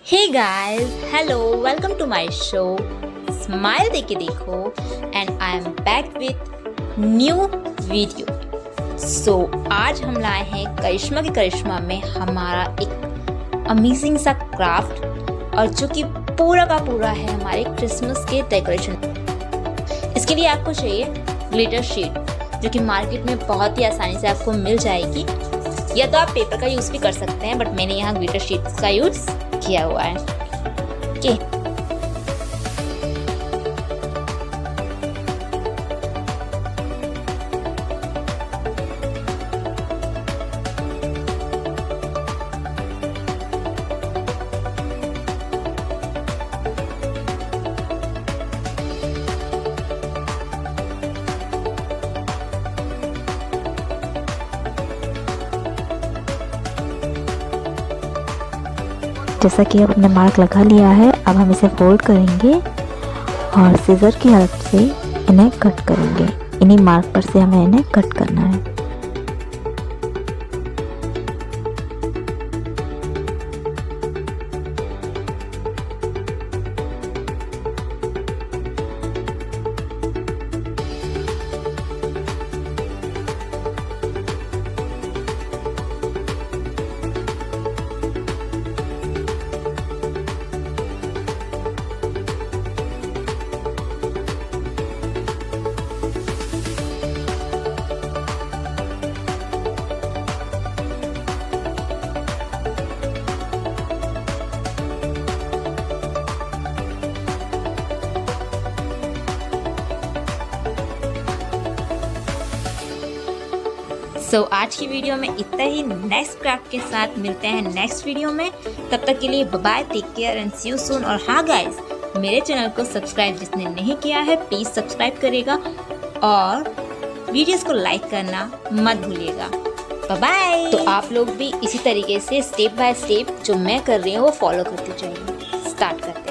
Hey guys, hello, welcome to my show smile देके देखो and I am back with new video. So आज हम लाए हैं करिश्मा के करिश्मा में हमारा एक अमेजिंग सा क्राफ्ट, और जो कि पूरा का पूरा है हमारे क्रिसमस के डेकोरेशन। इसके लिए आपको चाहिए ग्लिटर शीट, जो कि मार्केट में बहुत ही आसानी से आपको मिल जाएगी, या तो आप पेपर का यूज़ भी कर सकते हैं, बट मैंने यहाँ ग्लिटर शीट का यूज़ किया हुआ है। ओके, जैसा कि अब हमने मार्क लगा लिया है, अब हम इसे फोल्ड करेंगे और सीजर की हेल्प से इन्हें कट करेंगे। इन्हीं मार्क पर से हमें इन्हें कट करना है। आज की वीडियो में इतना ही। नेक्स्ट क्राफ्ट के साथ मिलते हैं नेक्स्ट वीडियो में। तब तक के लिए bye, take care and see you soon. और हाँ गाइस, मेरे चैनल को सब्सक्राइब जिसने नहीं किया है प्लीज सब्सक्राइब करेगा, और वीडियोस को लाइक करना मत भूलिएगा। बाय। तो आप लोग भी इसी तरीके से स्टेप बाय स्टेप जो मैं कर रही हूँ वो फॉलो करते जाइए। स्टार्ट करते हैं।